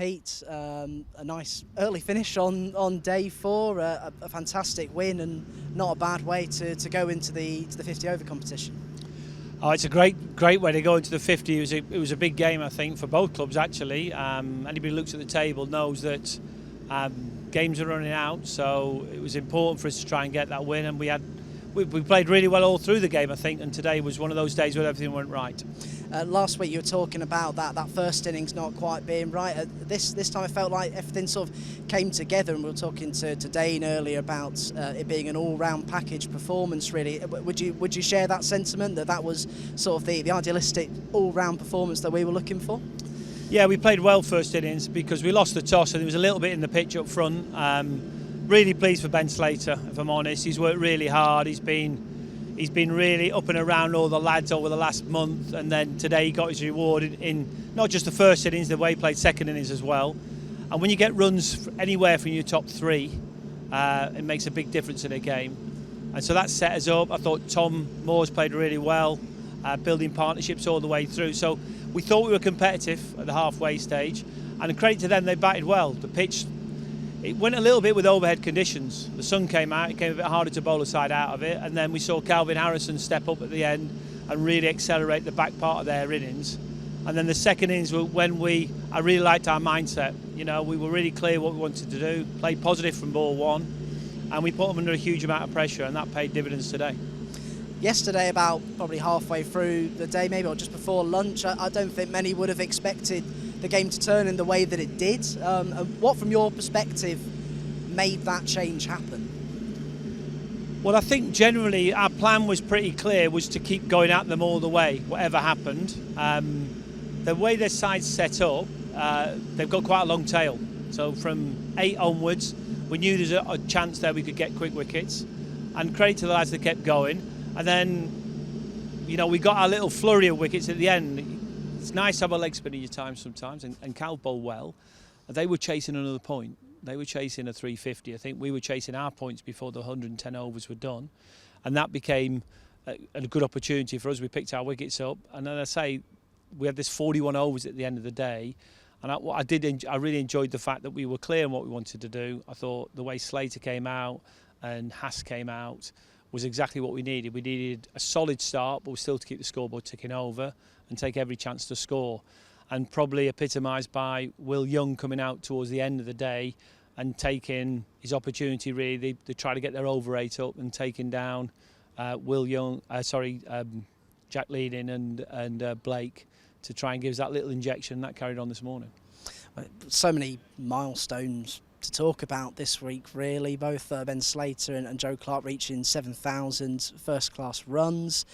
Pete, a nice early finish on day 4, a fantastic win and not a bad way to go into the 50 over competition. Oh, it's a great way to go into the 50. It was a big game, I think, for both clubs actually. Anybody who looks at the table knows that games are running out, so it was important for us to try and get that win, and we played really well all through the game, I think, and today was one of those days where everything went right. Last week you were talking about that first innings not quite being right. This time I felt like everything sort of came together, and we were talking to Dane earlier about it being an all-round package performance. Really, would you share that sentiment that was sort of the idealistic all-round performance that we were looking for? Yeah, we played well first innings because we lost the toss and there was a little bit in the pitch up front. Really pleased for Ben Slater, if I'm honest. He's worked really hard. He's been really up and around all the lads over the last month, and then today he got his reward in not just the first innings, the way he played second innings as well. And when you get runs anywhere from your top 3, it makes a big difference in a game. And so that set us up. I thought Tom Moore's played really well, building partnerships all the way through. So we thought we were competitive at the halfway stage, and credit to them, they batted well. The pitch, it went a little bit with overhead conditions. The sun came out, it became a bit harder to bowl a side out of it, and then we saw Calvin Harrison step up at the end and really accelerate the back part of their innings. And then the second innings were when I really liked our mindset. You know, we were really clear what we wanted to do, played positive from ball 1, and we put them under a huge amount of pressure, and that paid dividends today. Yesterday, about probably halfway through the day, maybe, or just before lunch, I don't think many would have expected the game to turn in the way that it did. What, from your perspective, made that change happen? Well, I think generally our plan was pretty clear, was to keep going at them all the way, whatever happened. The way their side's set up, they've got quite a long tail. So from 8 onwards, we knew there's a chance there we could get quick wickets. And credit to the lads that kept going. And then, you know, we got our little flurry of wickets at the end. It's nice to have a leg spin in your time sometimes, and Cal bowled well. They were chasing another point. They were chasing a 350. I think we were chasing our points before the 110 overs were done. And that became a good opportunity for us. We picked our wickets up. And then I say, we had this 41 overs at the end of the day. And I really enjoyed the fact that we were clear on what we wanted to do. I thought the way Slater came out and Haas came out was exactly what we needed. We needed a solid start, but still to keep the scoreboard ticking over and take every chance to score. And probably epitomised by Will Young coming out towards the end of the day and taking his opportunity, really. They tried to get their over 8 up and taking down Jack Leading and Blake to try and give us that little injection. That carried on this morning. So many milestones to talk about this week, really. Both Ben Slater and Joe Clark reaching 7,000 first-class runs.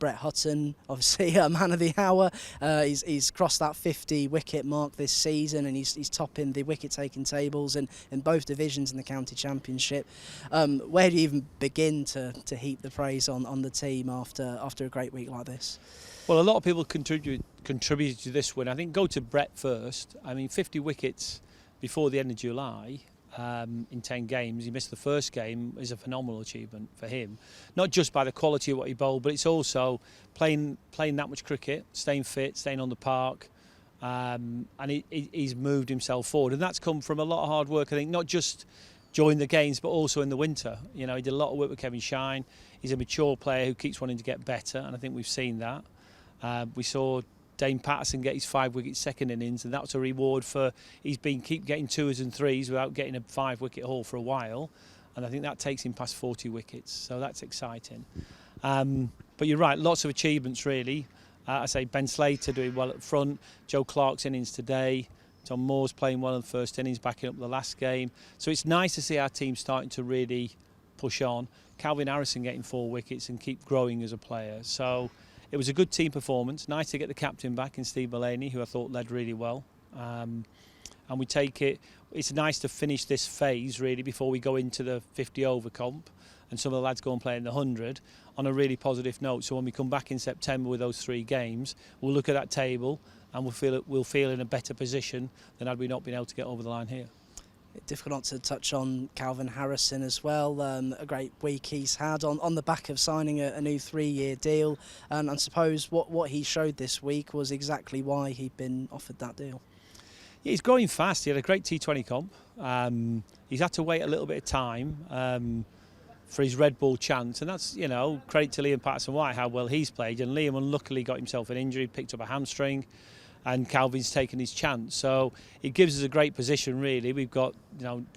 Brett Hutton, obviously a man of the hour. He's crossed that 50-wicket mark this season, and he's topping the wicket-taking tables in both divisions in the county championship. Where do you even begin to heap the praise on the team after a great week like this? Well, a lot of people contributed to this win. I think go to Brett first. I mean, 50 wickets before the end of July in 10 games. He missed the first game is a phenomenal achievement for him. Not just by the quality of what he bowled, but it's also playing that much cricket, staying fit, staying on the park, and he's moved himself forward. And that's come from a lot of hard work, I think, not just during the games, but also in the winter. You know, he did a lot of work with Kevin Shine. He's a mature player who keeps wanting to get better, and I think we've seen that. We saw Dane Patterson get his 5-wicket second innings, and that was a reward for keep getting 2s and 3s without getting a 5-wicket haul for a while, and I think that takes him past 40 wickets, so that's exciting. But you're right, lots of achievements really. I say Ben Slater doing well at front, Joe Clark's innings today, Tom Moore's playing well in the first innings, backing up the last game. So it's nice to see our team starting to really push on. Calvin Harrison getting 4 wickets and keep growing as a player. So it was a good team performance. Nice to get the captain back in Steve Mullaney, who I thought led really well. And we take it. It's nice to finish this phase really before we go into the 50 over comp, and some of the lads go and play in the 100 on a really positive note. So when we come back in September with those 3 games, we'll look at that table and we'll feel in a better position than had we not been able to get over the line here. Difficult not to touch on Calvin Harrison as well. A great week he's had on the back of signing a new 3-year deal. And I suppose what he showed this week was exactly why he'd been offered that deal. Yeah, he's growing fast. He had a great T20 comp. He's had to wait a little bit of time for his Red Bull chance, and that's, credit to Liam Patterson-White how well he's played. And Liam unluckily got himself an injury, picked up a hamstring, and Calvin's taken his chance. So it gives us a great position, really. We've got,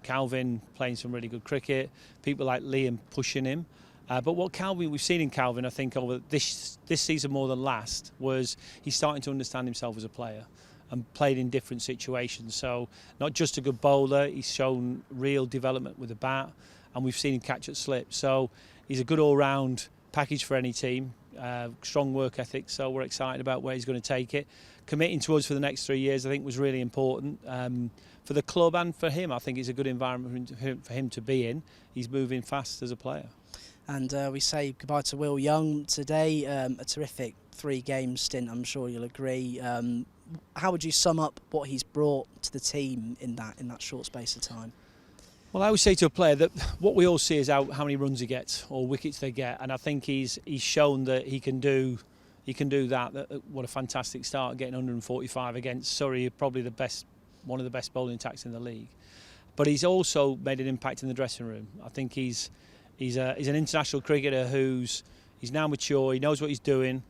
Calvin playing some really good cricket, people like Liam pushing him. But what we've seen in Calvin, I think, over this season more than last, was he's starting to understand himself as a player and played in different situations. So not just a good bowler, he's shown real development with the bat, and we've seen him catch at slip. So he's a good all-round package for any team, strong work ethic, so we're excited about where he's going to take it. Committing to us for the next 3 years, I think, was really important for the club and for him. I think it's a good environment for him to be in. He's moving fast as a player. And we say goodbye to Will Young today. A terrific 3-game stint, I'm sure you'll agree. How would you sum up what he's brought to the team in that short space of time? Well, I would say to a player that what we all see is how many runs he gets or wickets they get, and I think he's shown that he can do that. What a fantastic start, getting 145 against Surrey, probably one of the best bowling attacks in the league. But he's also made an impact in the dressing room. I think he's an international cricketer he's now mature. He knows what he's doing.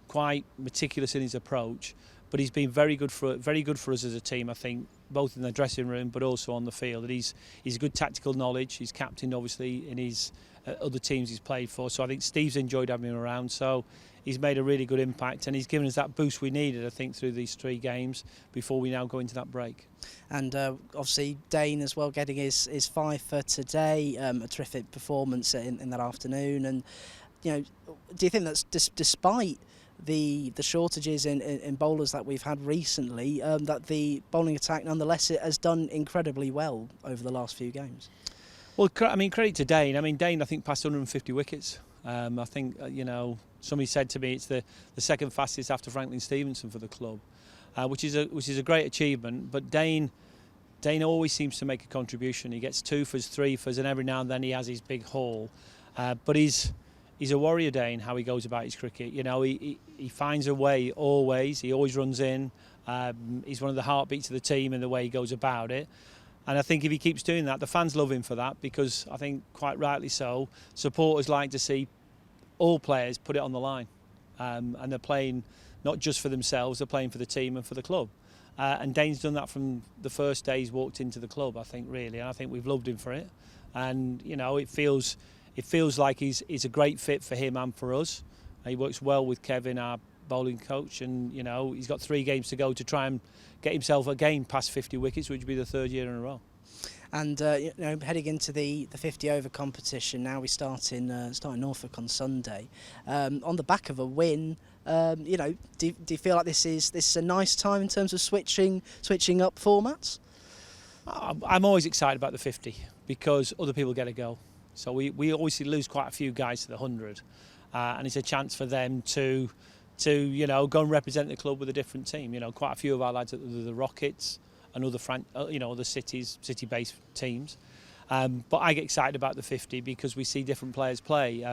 Quite meticulous in his approach, but he's been very good for us as a team. I think both in the dressing room, but also on the field. That he's good tactical knowledge. He's captained obviously in his other teams he's played for. So I think Steve's enjoyed having him around. So he's made a really good impact, and he's given us that boost we needed, I think, through these 3 games before we now go into that break. And obviously Dane as well getting his 5 for today. A terrific performance in that afternoon. And do you think that's despite the shortages in bowlers that we've had recently, that the bowling attack nonetheless it has done incredibly well over the last few games? Well, credit to Dane. Dane, I think, passed 150 wickets. I think, somebody said to me it's the second fastest after Franklin Stevenson for the club, which is a great achievement. But Dane always seems to make a contribution. He gets 2 fors, 3 fors, and every now and then he has his big haul. But he's a warrior, Dane, how he goes about his cricket. He finds a way always. He always runs in. He's one of the heartbeats of the team in the way he goes about it. And I think if he keeps doing that, the fans love him for that, because I think quite rightly so, supporters like to see all players put it on the line. And they're playing not just for themselves, they're playing for the team and for the club. And Dane's done that from the first day he's walked into the club, I think, really. And I think we've loved him for it. And, it feels like he's a great fit for him and for us. He works well with Kevin, our bowling coach, and he's got 3 games to go to try and get himself again past 50 wickets, which would be the 3rd year in a row. And heading into the 50-over competition now, we start in Norfolk on Sunday. On the back of a win, do you feel like this is a nice time in terms of switching up formats? I'm always excited about the 50 because other people get a go. So we obviously lose quite a few guys to the 100, and it's a chance for them to go and represent the club with a different team. Quite a few of our lads at the Rockets and other city-based teams. But I get excited about the 50 because we see different players play.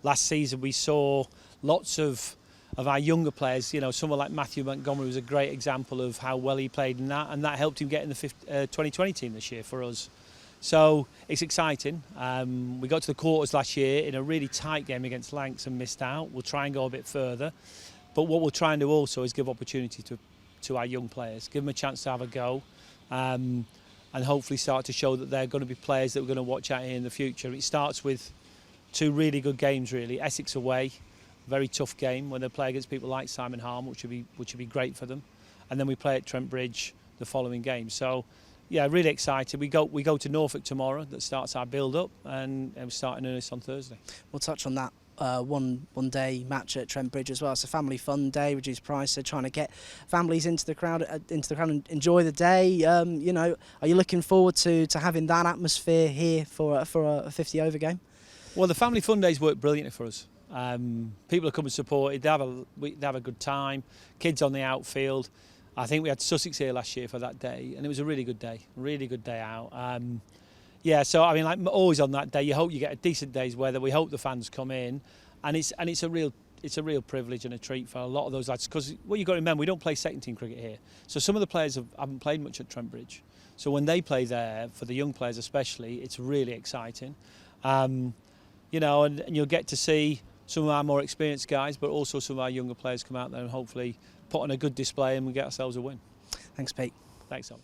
Last season we saw lots of our younger players. Someone like Matthew Montgomery was a great example of how well he played in that, and that helped him get in the 2020 team this year for us. So it's exciting. We got to the quarters last year in a really tight game against Lancs and missed out. We'll try and go a bit further. But what we'll try and do also is give opportunity to our young players, give them a chance to have a go, and hopefully start to show that they're going to be players that we're going to watch out here in the future. It starts with 2 really good games, really. Essex away, very tough game when they play against people like Simon Harm, which would be great for them. And then we play at Trent Bridge the following game. So, yeah, really excited. We go to Norfolk tomorrow. That starts our build-up, and we start in earnest on Thursday. We'll touch on that one day match at Trent Bridge as well. It's a family fun day, reduced price. They're trying to get families into the crowd and enjoy the day. Are you looking forward to having that atmosphere here for a 50-over game? Well, the family fun days work brilliantly for us. People are coming supported. They have a good time. Kids on the outfield. I think we had Sussex here last year for that day, and it was a really good day out. So like always on that day, you hope you get a decent day's weather. We hope the fans come in, and it's a real it's a real privilege and a treat for a lot of those lads, because what you've got to remember, we don't play second team cricket here, so some of the players haven't played much at Trent Bridge, so when they play there, for the young players especially, it's really exciting. You know, and you'll get to see some of our more experienced guys, but also some of our younger players come out there and hopefully put on a good display and we get ourselves a win. Thanks, Pete. Thanks, Tom.